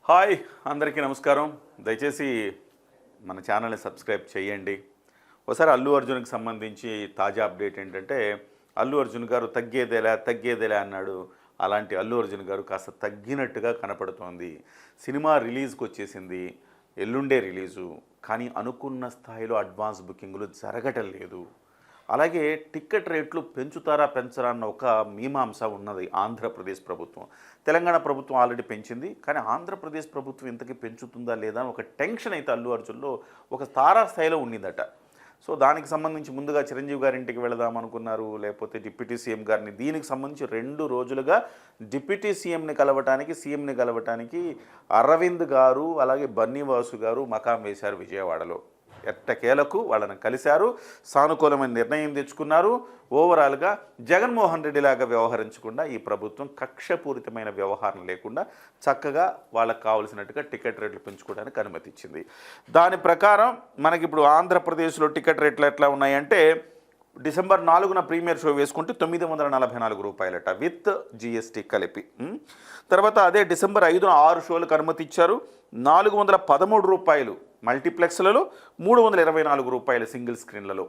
Hi అందరికీ నమస్కారం. దయచేసి మన ఛానల్ని సబ్స్క్రైబ్ చేయండి. ఒకసారి అల్లు అర్జున్కి సంబంధించి తాజా అప్డేట్ ఏంటంటే, అల్లు అర్జున్ గారు తగ్గేదేలే అన్నాడు. అలాంటి అల్లు అర్జున్ గారు కాస్త తగ్గినట్టుగా కనపడుతోంది. సినిమా రిలీజ్కి వచ్చేసింది, ఎల్లుండే రిలీజు, కానీ అనుకున్న స్థాయిలో అడ్వాన్స్ బుకింగ్లు జరగటం లేదు. అలాగే టికెట్ రేట్లు పెంచుతారా పెంచరా అన్న ఒక మీమాంస ఉన్నది ఆంధ్రప్రదేశ్ ప్రభుత్వం. తెలంగాణ ప్రభుత్వం ఆల్రెడీ పెంచింది, కానీ ఆంధ్రప్రదేశ్ ప్రభుత్వం ఇంతకీ పెంచుతుందా లేదా అని ఒక టెన్షన్ అయితే అల్లు అర్జున్లో ఒక తారాస్థాయిలో ఉండిందట. సో దానికి సంబంధించి ముందుగా చిరంజీవి గారి ఇంటికి వెళదాం అనుకున్నారు, లేకపోతే డిప్యూటీ సీఎం గారిని. దీనికి సంబంధించి 2 రోజులుగా డిప్యూటీ సీఎంని కలవటానికి అరవింద్ గారు అలాగే బన్నీవాసు గారు మకాం వేశారు విజయవాడలో. ఎట్టకేలకు వాళ్ళని కలిశారు, సానుకూలమైన నిర్ణయం తెచ్చుకున్నారు. ఓవరాల్గా జగన్మోహన్ రెడ్డి లాగా వ్యవహరించకుండా ఈ ప్రభుత్వం కక్షపూరితమైన వ్యవహారం లేకుండా చక్కగా వాళ్ళకు కావలసినట్టుగా టికెట్ రేట్లు పెంచుకోవడానికి అనుమతి ఇచ్చింది. దాని ప్రకారం మనకి ఇప్పుడు ఆంధ్రప్రదేశ్లో టికెట్ రేట్లు ఎట్లా ఉన్నాయంటే, డిసెంబర్ 4న ప్రీమియర్ షో వేసుకుంటే 944 రూపాయలట విత్ జిఎస్టీ కలిపి. తర్వాత అదే డిసెంబర్ 5న 6 షోలకు అనుమతి ఇచ్చారు. 413 రూపాయలు మల్టీప్లెక్స్లలో, 324 రూపాయలు సింగిల్ స్క్రీన్లలో.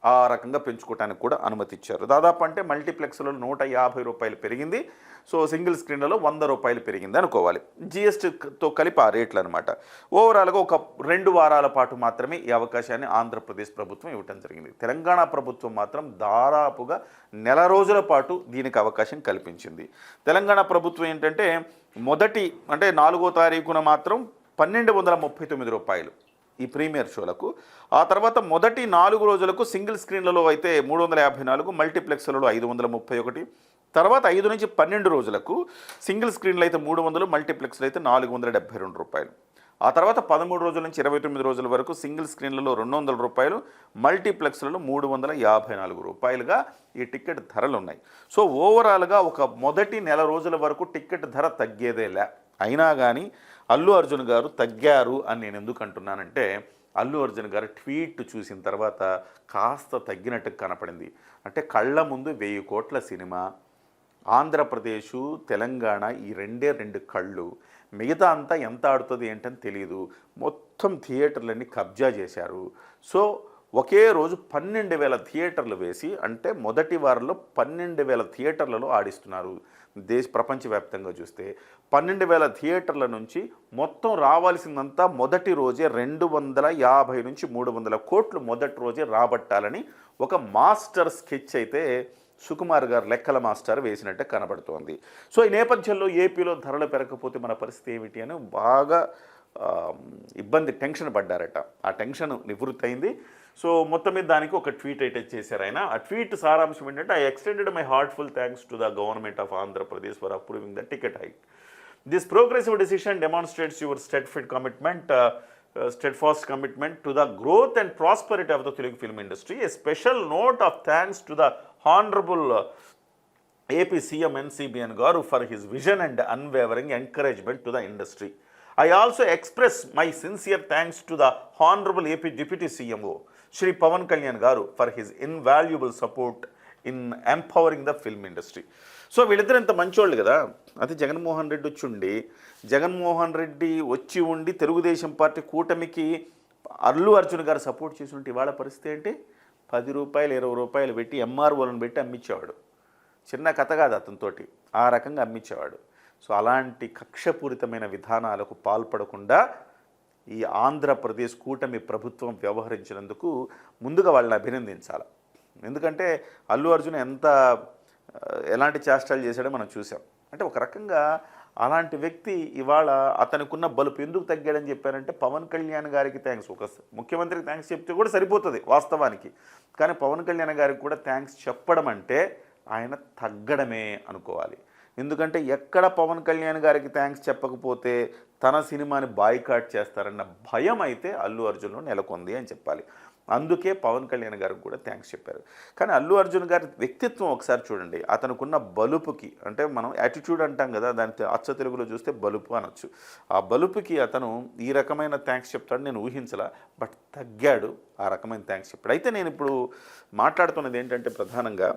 ఆ రకంగా పెంచుకోవడానికి కూడా అనుమతి ఇచ్చారు. దాదాపు అంటే మల్టీప్లెక్స్లలో 150 రూపాయలు పెరిగింది, సో సింగిల్ స్క్రీన్లలో 100 రూపాయలు పెరిగింది అనుకోవాలి. జిఎస్టీతో కలిపి ఆ రేట్లు అనమాట. ఓవరాల్గా ఒక 2 వారాల పాటు మాత్రమే ఈ అవకాశాన్ని ఆంధ్రప్రదేశ్ ప్రభుత్వం ఇవ్వటం జరిగింది. తెలంగాణ ప్రభుత్వం మాత్రం దాదాపుగా నెల రోజుల పాటు దీనికి అవకాశం కల్పించింది. తెలంగాణ ప్రభుత్వం ఏంటంటే మొదటి అంటే 4వ తారీఖున మాత్రం 1239 రూపాయలు ఈ ప్రీమియర్ షోలకు. ఆ తర్వాత మొదటి 4 రోజులకు సింగిల్ స్క్రీన్లలో అయితే 354, మల్టీప్లెక్స్లలో 531. తర్వాత 5 నుంచి 12 రోజులకు సింగిల్ స్క్రీన్లు అయితే 300, మల్టీప్లెక్స్లు అయితే 472 రూపాయలు. ఆ తర్వాత 13 రోజుల నుంచి 29 రోజుల వరకు సింగిల్ స్క్రీన్లలో 200 రూపాయలు, మల్టీప్లెక్స్లలో 354 రూపాయలుగా ఈ టికెట్ ధరలు ఉన్నాయి. సో ఓవరాల్గా ఒక మొదటి నెల రోజుల వరకు టికెట్ ధర తగ్గేదేలే. అయినా కానీ అల్లు అర్జున్ గారు తగ్గారు అని నేను ఎందుకు అంటున్నానంటే, అల్లు అర్జున్ గారు ట్వీట్ చూసిన తర్వాత కాస్త తగ్గినట్టు కనపడింది. అంటే కళ్ళ ముందు 1000 కోట్ల సినిమా, ఆంధ్రప్రదేశ్ తెలంగాణ ఈ 2 కళ్ళు, మిగతా అంతా ఎంత ఆడుతుంది ఏంటని తెలియదు. మొత్తం థియేటర్లన్నీ కబ్జా చేశారు. సో ఒకే రోజు 12,000 థియేటర్లు వేసి, అంటే మొదటి వారంలో 12,000 థియేటర్లలో ఆడిస్తున్నారు. ప్రపంచవ్యాప్తంగా చూస్తే 12,000 థియేటర్ల నుంచి మొత్తం రావాల్సిందంతా మొదటి రోజే 250 నుంచి 300 కోట్లు మొదటి రోజే రాబట్టాలని ఒక మాస్టర్ స్కెచ్ అయితే సుకుమార్ గారు లెక్కల మాస్టర్ వేసినట్టే కనబడుతోంది. సో ఈ నేపథ్యంలో ఏపీలో ధరలు పెరగకపోతే మన పరిస్థితి ఏమిటి అని బాగా టెన్షన్ పడ్డారట. ఆ టెన్షన్ నివృత్తి అయింది. సో మొత్తం మీద దానికి ఒక ట్వీట్ అయితే చేశారు ఆయన. ఆ ట్వీట్ సారాంశం ఏంటంటే, I extended my heartful thanks to the government of Andhra Pradesh for approving the ticket hike. This progressive decision demonstrates your steadfast commitment to the growth and prosperity of the Telugu film industry. A special note of thanks to the Honorable AP CM NCBN Garu for his vision and unwavering encouragement to the industry. I also express my sincere thanks to the Honorable AP Deputy CMO Shri Pavan Kalyan Garu for his invaluable support in empowering the film industry. So వీళ్ళిద్దరు ఎంత మంచోళ్ళు కదా. అయితే జగన్మోహన్ రెడ్డి వచ్చి ఉండి Telugu Desam party కూటమికి అల్లు అర్జున్ గారు support చేసి ఉంటే ఇవాళ పరిస్థితి ఏంటి? 10 రూపాయలు 20 రూపాయలు పెట్టి ఎంఆర్ఓలను పెట్టి అమ్మించేవాడు. చిన్న కథ కాదు అతనితోటి, ఆ రకంగా అమ్మించేవాడు. సో అలాంటి కక్షపూరితమైన విధానాలకు పాల్పడకుండా ఈ ఆంధ్రప్రదేశ్ కూటమి ప్రభుత్వం వ్యవహరించినందుకు ముందుగా వాళ్ళని అభినందించాలి. ఎందుకంటే అల్లు అర్జున్ ఎలాంటి చేష్టాలు చేశాడో మనం చూసాం. అంటే ఒక రకంగా అలాంటి వ్యక్తి ఇవాళ అతనికున్న బలుపు ఎందుకు తగ్గాడని చెప్పారంటే, పవన్ కళ్యాణ్ గారికి థ్యాంక్స్, ఒక ముఖ్యమంత్రికి థ్యాంక్స్ చెప్తే కూడా సరిపోతుంది వాస్తవానికి, కానీ పవన్ కళ్యాణ్ గారికి కూడా థ్యాంక్స్ చెప్పడం అంటే ఆయన తగ్గడమే అనుకోవాలి. ఎందుకంటే ఎక్కడ పవన్ కళ్యాణ్ గారికి థ్యాంక్స్ చెప్పకపోతే తన సినిమాని బాయ్కాట్ చేస్తారన్న భయం అయితే అల్లు అర్జున్లో నెలకొంది అని చెప్పాలి. అందుకే పవన్ కళ్యాణ్ గారికి కూడా థ్యాంక్స్ చెప్పారు. కానీ అల్లు అర్జున్ గారి వ్యక్తిత్వం ఒకసారి చూడండి. అతనుకున్న బలుపుకి, అంటే మనం యాటిట్యూడ్ అంటాం కదా, దాని అచ్చ తెలుగులో చూస్తే బలుపు అనొచ్చు. ఆ బలుపుకి అతను ఈ రకమైన థ్యాంక్స్ చెప్తాడు నేను ఊహించలా. బట్ తగ్గాడు ఆ రకమైన థ్యాంక్స్ చెప్పాడు. అయితే నేను ఇప్పుడు మాట్లాడుతున్నది ఏంటంటే, ప్రధానంగా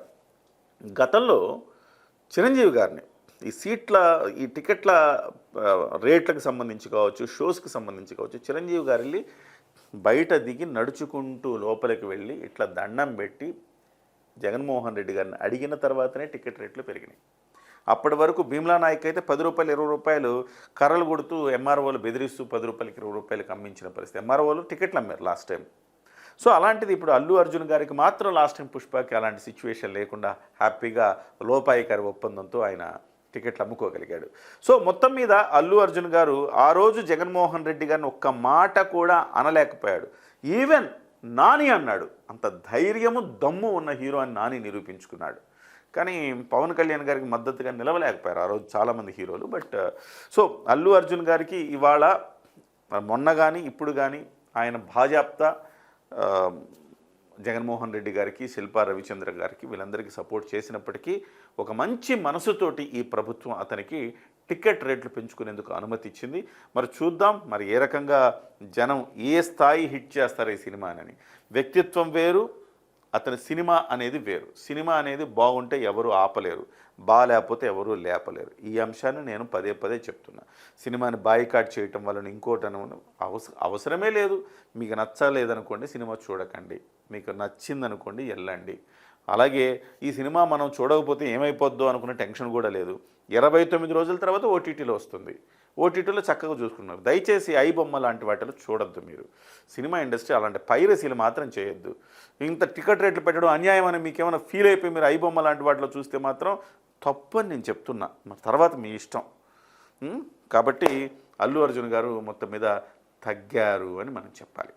గతంలో చిరంజీవి గారిని ఈ సీట్ల ఈ టికెట్ల రేట్లకు సంబంధించి కావచ్చు, షోస్కి సంబంధించి కావచ్చు, చిరంజీవి గారు వెళ్ళి బయట దిగి నడుచుకుంటూ లోపలికి వెళ్ళి ఇట్లా దండం పెట్టి జగన్మోహన్ రెడ్డి గారిని అడిగిన తర్వాతనే టికెట్ రేట్లు పెరిగినాయి. అప్పటి వరకు భీమ్లా నాయక్ అయితే ₹10, ₹20 కర్రలు కొడుతూ ఎంఆర్ఓలు బెదిరిస్తూ ₹10, ₹20 అమ్మించిన పరిస్థితి. ఎంఆర్ఓలు టికెట్లు అమ్మారు లాస్ట్ టైం. సో అలాంటిది ఇప్పుడు అల్లు అర్జున్ గారికి మాత్రం లాస్ట్ టైం పుష్పకి అలాంటి సిచ్యువేషన్ లేకుండా హ్యాపీగా లోపాయికారి ఒప్పందంతో ఆయన టికెట్లు అమ్ముకోగలిగాడు. సో మొత్తం మీద అల్లు అర్జున్ గారు ఆ రోజు జగన్మోహన్ రెడ్డి గారిని ఒక్క మాట కూడా అనలేకపోయాడు. ఈవెన్ నాని అన్నాడు. అంత ధైర్యము దమ్ము ఉన్న హీరో అని నాని నిరూపించుకున్నాడు. కానీ పవన్ కళ్యాణ్ గారికి మద్దతుగా నిలవలేకపోయారు ఆ రోజు చాలామంది హీరోలు. బట్ సో అల్లు అర్జున్ గారికి ఇవాళ మొన్న కానీ ఇప్పుడు కానీ ఆయన బాజాప్తా జగన్మోహన్ రెడ్డి గారికి, శిల్పా రవిచంద్ర గారికి వీళ్ళందరికీ సపోర్ట్ చేసినప్పటికీ ఒక మంచి మనసుతోటి ఈ ప్రభుత్వం అతనికి టికెట్ రేట్లు పెంచుకునేందుకు అనుమతి ఇచ్చింది. మరి చూద్దాం మరి ఏ రకంగా జనం ఏ స్థాయి హిట్ చేస్తారు ఈ సినిమానని. వ్యక్తిత్వం వేరు, అతని సినిమా అనేది వేరు. సినిమా అనేది బాగుంటే ఎవరు ఆపలేరు, బాగాలేకపోతే ఎవరు లేపలేరు. ఈ అంశాన్ని నేను పదే పదే చెప్తున్నా. సినిమాని బాయ్కాట్ చేయటం వలన ఇంకోటి అవసరమే లేదు. మీకు నచ్చలేదనుకోండి సినిమా చూడకండి, మీకు నచ్చిందనుకోండి వెళ్ళండి. అలాగే ఈ సినిమా మనం చూడకపోతే ఏమైపోద్దో అనుకున్న టెన్షన్ కూడా లేదు. 29 రోజుల తర్వాత ఓటీటీలో వస్తుంది. ఓటీటీలో చక్కగా చూసుకున్నారు. దయచేసి ఐబొమ్మ లాంటి వాటిలో చూడొద్దు మీరు. సినిమా ఇండస్ట్రీ అలాంటి పైరసీలు మాత్రం చేయొద్దు. ఇంత టికెట్ రేట్లు పెట్టడం అన్యాయం అని మీకేమైనా ఫీల్ అయిపోయి మీరు ఐబొమ్మ లాంటి వాటిలో చూస్తే మాత్రం తప్పు అని నేను చెప్తున్నా. తర్వాత మీ ఇష్టం. కాబట్టి అల్లు అర్జున్ గారు మొత్తం మీద తగ్గారు అని మనం చెప్పాలి.